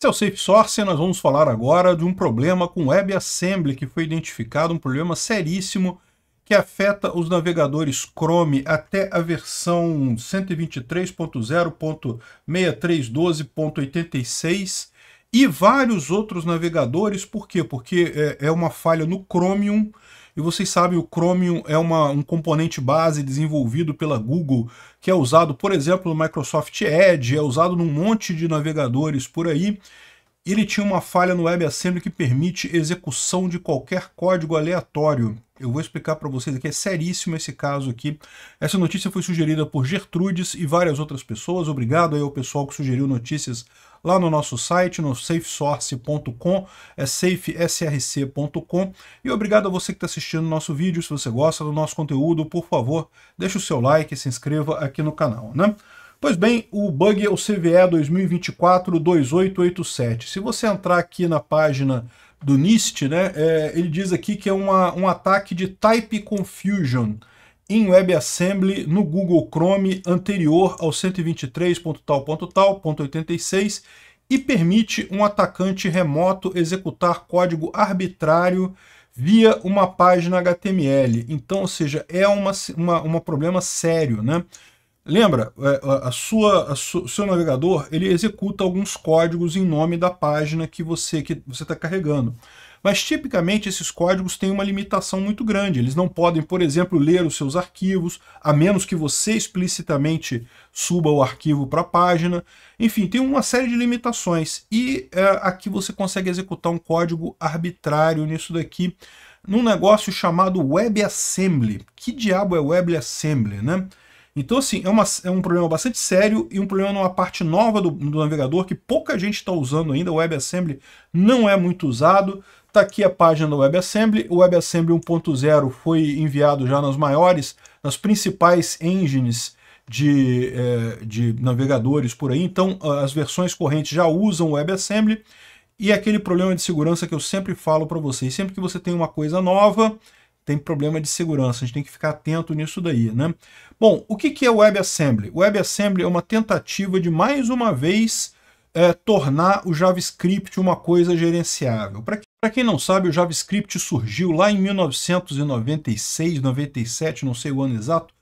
Esse é o Safe Source e nós vamos falar agora de um problema com WebAssembly que foi identificado, um problema seríssimo que afeta os navegadores Chrome até a versão 123.0.6312.86 e vários outros navegadores. Por quê? Porque é uma falha no Chromium, e vocês sabem, o Chromium é um componente base desenvolvido pela Google, que é usado, por exemplo, no Microsoft Edge, é usado num monte de navegadores por aí. Ele tinha uma falha no WebAssembly que permite execução de qualquer código aleatório. Eu vou explicar para vocês aqui, é seríssimo esse caso aqui. Essa notícia foi sugerida por Gertrudes e várias outras pessoas. Obrigado aí ao pessoal que sugeriu notícias lá no nosso site, no safesource.com, é safesrc.com. E obrigado a você que está assistindo o nosso vídeo. Se você gosta do nosso conteúdo, por favor, deixe o seu like e se inscreva aqui no canal, né? Pois bem, o bug é o CVE 2024-2887. Se você entrar aqui na página do NIST, né, ele diz aqui que é um ataque de type confusion em WebAssembly no Google Chrome anterior ao 123.tal.tal.86 e permite um atacante remoto executar código arbitrário via uma página HTML. Então, ou seja, é um problema sério, né? Lembra, o seu navegador ele executa alguns códigos em nome da página que você está carregando. Mas tipicamente esses códigos têm uma limitação muito grande. Eles não podem, por exemplo, ler os seus arquivos, a menos que você explicitamente suba o arquivo para a página. Enfim, tem uma série de limitações. E aqui você consegue executar um código arbitrário nisso daqui, num negócio chamado WebAssembly. Que diabo é WebAssembly, né? Então, assim, é um problema bastante sério e um problema numa parte nova do navegador que pouca gente está usando ainda. O WebAssembly não é muito usado. Está aqui a página do WebAssembly. O WebAssembly 1.0 foi enviado já nas principais engines de navegadores por aí. Então, as versões correntes já usam o WebAssembly. E é aquele problema de segurança que eu sempre falo para vocês. Sempre que você tem uma coisa nova, tem problema de segurança, a gente tem que ficar atento nisso daí, né? Bom, o que é o WebAssembly? O WebAssembly é uma tentativa de, mais uma vez, tornar o JavaScript uma coisa gerenciável. Para quem não sabe, o JavaScript surgiu lá em 1996, 97, não sei o ano exato,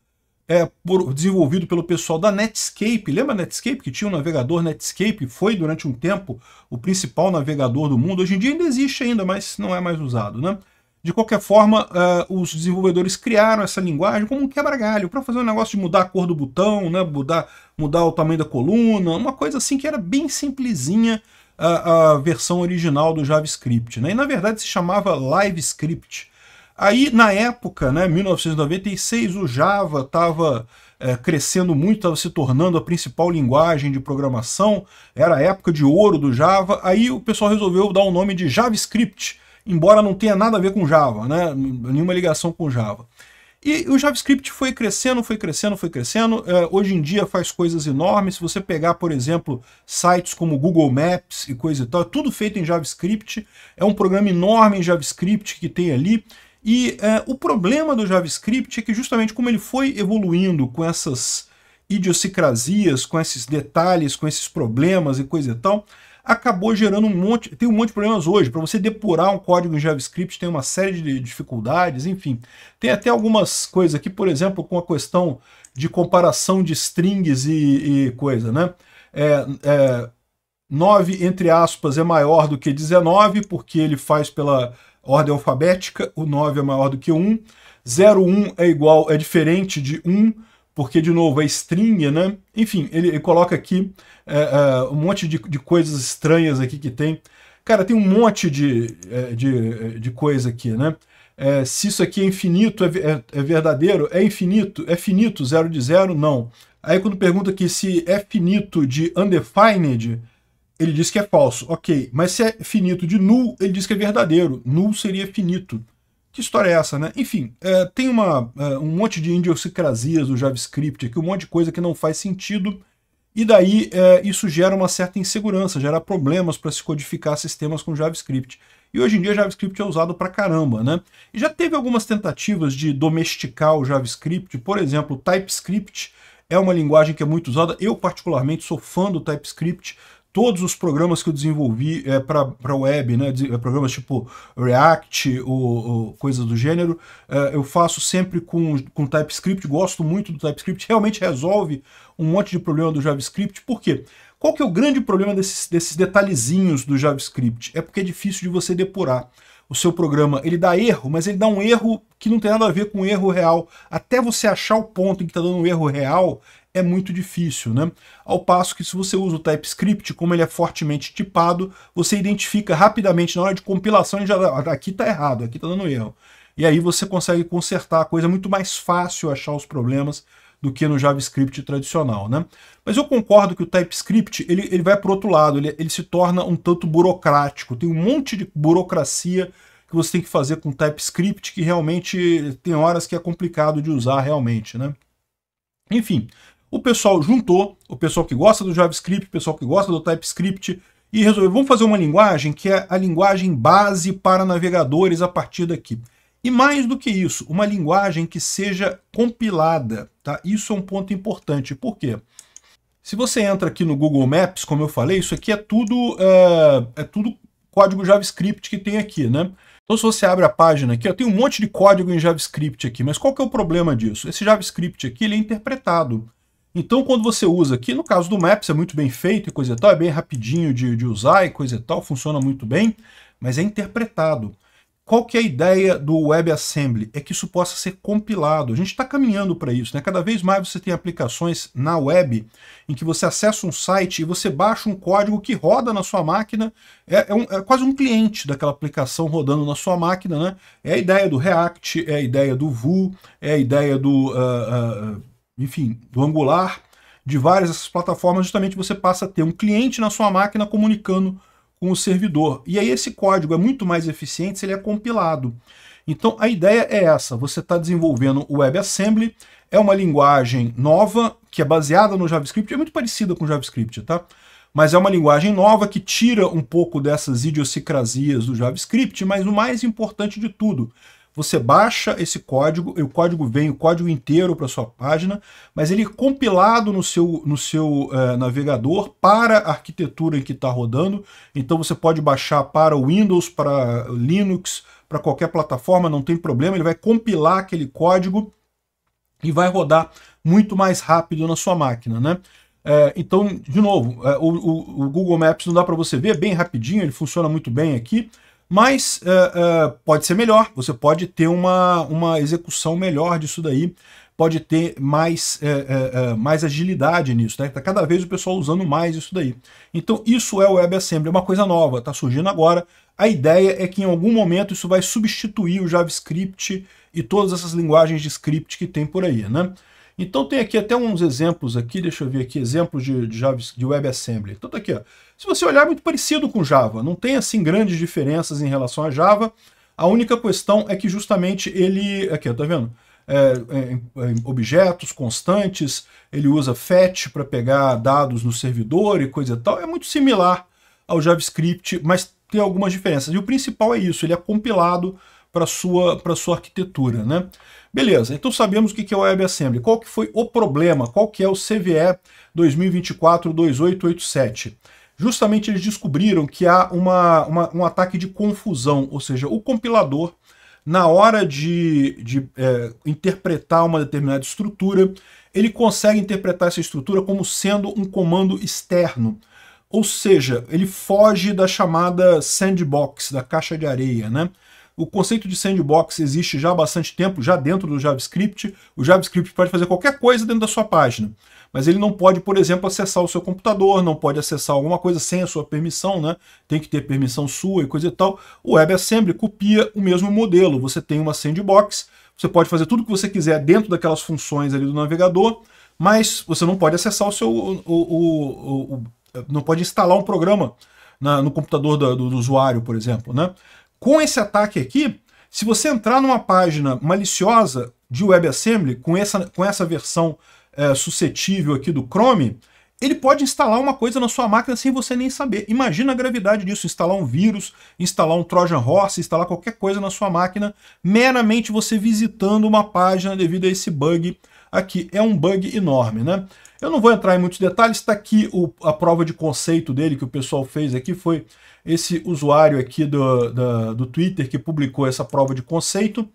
desenvolvido pelo pessoal da Netscape. Lembra Netscape, que tinha um navegador Netscape? Foi, durante um tempo, o principal navegador do mundo. Hoje em dia ainda existe ainda, mas não é mais usado, né? De qualquer forma, os desenvolvedores criaram essa linguagem como um quebra-galho, para fazer um negócio de mudar a cor do botão, né, mudar o tamanho da coluna, uma coisa assim que era bem simplesinha a versão original do JavaScript, né? E na verdade se chamava LiveScript. Aí, na época, né, 1996, o Java estava crescendo muito, estava se tornando a principal linguagem de programação, era a época de ouro do Java. Aí o pessoal resolveu dar o nome de JavaScript, embora não tenha nada a ver com Java, né? Nenhuma ligação com Java. E o JavaScript foi crescendo, foi crescendo, foi crescendo. Hoje em dia faz coisas enormes. Se você pegar, por exemplo, sites como Google Maps e coisa e tal, é tudo feito em JavaScript. É um programa enorme em JavaScript que tem ali. E o problema do JavaScript é que, justamente como ele foi evoluindo com essas idiosincrasias, com esses detalhes, com esses problemas e coisa e tal, acabou gerando tem um monte de problemas hoje. Para você depurar um código em JavaScript tem uma série de dificuldades, enfim. Tem até algumas coisas aqui, por exemplo, com a questão de comparação de strings e coisa, né? 9, entre aspas, é maior do que 19, porque ele faz pela ordem alfabética, o 9 é maior do que 1. 0, 1 é diferente de 1, porque, de novo, é string, né? Enfim, ele coloca aqui um monte de coisas estranhas aqui que tem. Cara, tem um monte de coisa aqui, né? Se isso aqui é infinito, é verdadeiro? É infinito? É finito? 0 de 0? Não. Aí quando pergunta aqui se é finito de undefined, ele diz que é falso. Ok, mas se é finito de null, ele diz que é verdadeiro. Null seria finito. Que história é essa, né? Enfim, tem um monte de idiosincrasias do JavaScript aqui, um monte de coisa que não faz sentido, e daí isso gera uma certa insegurança, gera problemas para se codificar sistemas com JavaScript. E hoje em dia JavaScript é usado pra caramba, né? E já teve algumas tentativas de domesticar o JavaScript, por exemplo, o TypeScript é uma linguagem que é muito usada. Eu particularmente sou fã do TypeScript. todos os programas que eu desenvolvi para web, né, programas tipo React ou coisas do gênero, eu faço sempre com TypeScript, gosto muito do TypeScript, realmente resolve um monte de problema do JavaScript. Por quê? Qual que é o grande problema desses detalhezinhos do JavaScript? É porque é difícil de você depurar. O seu programa, ele dá erro, mas ele dá um erro que não tem nada a ver com o erro real. Até você achar o ponto em que está dando um erro real, é muito difícil, né? Ao passo que se você usa o TypeScript, como ele é fortemente tipado, você identifica rapidamente, na hora de compilação, ele já, aqui está errado, aqui está dando erro. E aí você consegue consertar a coisa, é muito mais fácil achar os problemas do que no JavaScript tradicional, né? Mas eu concordo que o TypeScript ele vai para o outro lado, ele se torna um tanto burocrático, tem um monte de burocracia que você tem que fazer com TypeScript que realmente tem horas que é complicado de usar realmente, né? Enfim, o pessoal juntou, o pessoal que gosta do JavaScript, o pessoal que gosta do TypeScript, e resolveu, vamos fazer uma linguagem que é a linguagem base para navegadores a partir daqui. E mais do que isso, uma linguagem que seja compilada, tá? Isso é um ponto importante. Por quê? Se você entra aqui no Google Maps, como eu falei, isso aqui é tudo código JavaScript que tem aqui, né? Então se você abre a página aqui, ó, tem um monte de código em JavaScript aqui, mas qual que é o problema disso? Esse JavaScript aqui, ele é interpretado. Então quando você usa aqui, no caso do Maps é muito bem feito e coisa e tal, é bem rapidinho de usar e coisa e tal, funciona muito bem, mas é interpretado. Qual que é a ideia do WebAssembly? É que isso possa ser compilado. A gente está caminhando para isso, né? Cada vez mais você tem aplicações na web em que você acessa um site e você baixa um código que roda na sua máquina. É quase um cliente daquela aplicação rodando na sua máquina, né? É a ideia do React, é a ideia do Vue, é a ideia do, enfim, do Angular, de várias dessas plataformas. Justamente você passa a ter um cliente na sua máquina comunicando com o servidor. E aí esse código é muito mais eficiente se ele é compilado. Então a ideia é essa, você está desenvolvendo o WebAssembly, é uma linguagem nova, que é baseada no JavaScript, é muito parecida com o JavaScript, tá? Mas é uma linguagem nova que tira um pouco dessas idiosincrasias do JavaScript, mas o mais importante de tudo, você baixa esse código, o código vem o código inteiro para sua página, mas ele é compilado no seu navegador para a arquitetura em que está rodando. Então você pode baixar para Windows, para Linux, para qualquer plataforma, não tem problema. Ele vai compilar aquele código e vai rodar muito mais rápido na sua máquina, né? Então, de novo, o Google Maps não dá para você ver, é bem rapidinho, ele funciona muito bem aqui. Mas pode ser melhor, você pode ter uma execução melhor disso daí, pode ter mais agilidade nisso, né? Tá cada vez o pessoal usando mais isso daí. Então isso é o WebAssembly, é uma coisa nova, está surgindo agora. A ideia é que em algum momento isso vai substituir o JavaScript e todas essas linguagens de script que tem por aí, né? Então tem aqui até uns exemplos aqui, deixa eu ver aqui, exemplos de WebAssembly. Então tá aqui, ó. Se você olhar, é muito parecido com Java, não tem assim grandes diferenças em relação a Java. A única questão é que justamente ele, aqui, tá vendo? Objetos constantes, ele usa fetch para pegar dados no servidor e coisa e tal. É muito similar ao JavaScript, mas tem algumas diferenças. E o principal é isso, ele é compilado para sua arquitetura, né? Beleza, então sabemos o que é o WebAssembly. Qual que foi o problema? Qual que é o CVE 2024-2887? Justamente eles descobriram que há um ataque de confusão, ou seja, o compilador, na hora de interpretar uma determinada estrutura, ele consegue interpretar essa estrutura como sendo um comando externo. Ou seja, ele foge da chamada sandbox, da caixa de areia, né? O conceito de sandbox existe já há bastante tempo, já dentro do JavaScript. O JavaScript pode fazer qualquer coisa dentro da sua página, mas ele não pode, por exemplo, acessar o seu computador, não pode acessar alguma coisa sem a sua permissão, né? Tem que ter permissão sua e coisa e tal. O WebAssembly copia o mesmo modelo. Você tem uma sandbox, você pode fazer tudo o que você quiser dentro daquelas funções ali do navegador, mas você não pode acessar o seu... não pode instalar um programa no computador do usuário, por exemplo, né? Com esse ataque aqui, se você entrar numa página maliciosa de WebAssembly, com essa versão suscetível aqui do Chrome, ele pode instalar uma coisa na sua máquina sem você nem saber. Imagina a gravidade disso, instalar um vírus, instalar um Trojan Horse, instalar qualquer coisa na sua máquina, meramente você visitando uma página devido a esse bug aqui. É um bug enorme, né? Eu não vou entrar em muitos detalhes, está aqui a prova de conceito dele que o pessoal fez aqui, foi esse usuário aqui do Twitter que publicou essa prova de conceito,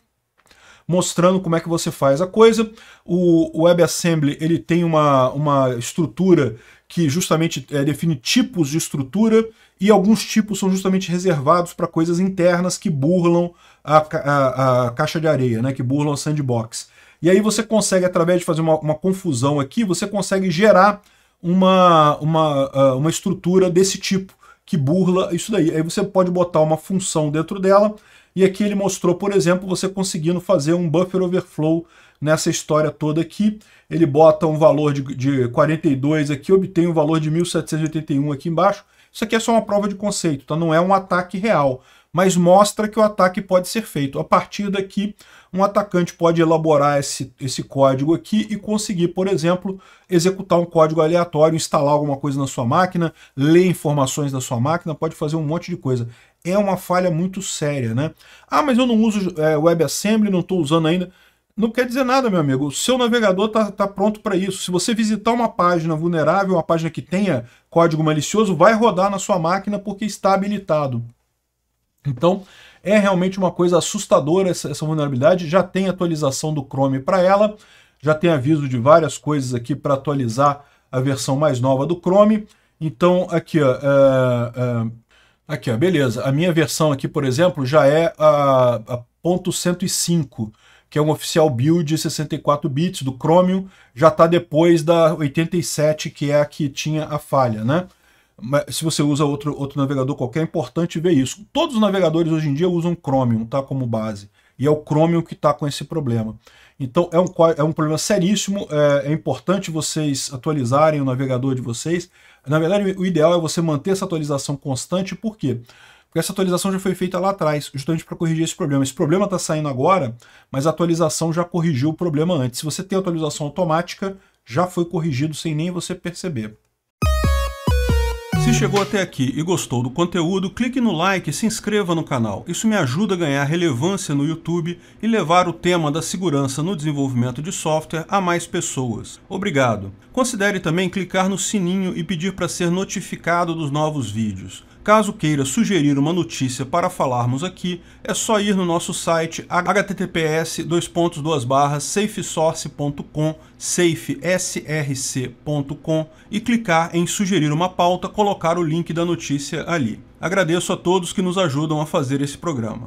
mostrando como é que você faz a coisa. O WebAssembly ele tem uma estrutura que justamente define tipos de estrutura, e alguns tipos são justamente reservados para coisas internas que burlam a caixa de areia, né, que burlam a sandbox. E aí você consegue, através de fazer uma confusão aqui, você consegue gerar uma estrutura desse tipo, que burla isso daí. Aí você pode botar uma função dentro dela, e aqui ele mostrou, por exemplo, você conseguindo fazer um buffer overflow nessa história toda aqui. Ele bota um valor de 42 aqui, obtém um valor de 1781 aqui embaixo. Isso aqui é só uma prova de conceito, tá? Não é um ataque real, mas mostra que o ataque pode ser feito. A partir daqui, um atacante pode elaborar esse código aqui e conseguir, por exemplo, executar um código aleatório, instalar alguma coisa na sua máquina, ler informações da sua máquina, pode fazer um monte de coisa. É uma falha muito séria, né? Ah, mas eu não uso WebAssembly, não estou usando ainda. Não quer dizer nada, meu amigo. O seu navegador está pronto para isso. Se você visitar uma página vulnerável, uma página que tenha código malicioso, vai rodar na sua máquina porque está habilitado. Então, é realmente uma coisa assustadora essa vulnerabilidade. Já tem atualização do Chrome para ela, já tem aviso de várias coisas aqui para atualizar a versão mais nova do Chrome. Então, aqui, ó, aqui, ó, beleza. A minha versão aqui, por exemplo, já é a .105, que é um oficial build 64 bits do Chromium, já está depois da 87, que é a que tinha a falha, né? Mas se você usa outro navegador qualquer, é importante ver isso. Todos os navegadores hoje em dia usam Chromium, tá, como base. E é o Chromium que está com esse problema. Então é um problema seríssimo, é importante vocês atualizarem o navegador de vocês. Na verdade, o ideal é você manter essa atualização constante, por quê? Porque essa atualização já foi feita lá atrás, justamente para corrigir esse problema. Esse problema está saindo agora, mas a atualização já corrigiu o problema antes. Se você tem atualização automática, já foi corrigido sem nem você perceber. Se chegou até aqui e gostou do conteúdo, clique no like e se inscreva no canal. Isso me ajuda a ganhar relevância no YouTube e levar o tema da segurança no desenvolvimento de software a mais pessoas. Obrigado. Considere também clicar no sininho e pedir para ser notificado dos novos vídeos. Caso queira sugerir uma notícia para falarmos aqui, é só ir no nosso site https://safesource.com, safesrc.com, e clicar em sugerir uma pauta, colocar o link da notícia ali. Agradeço a todos que nos ajudam a fazer esse programa.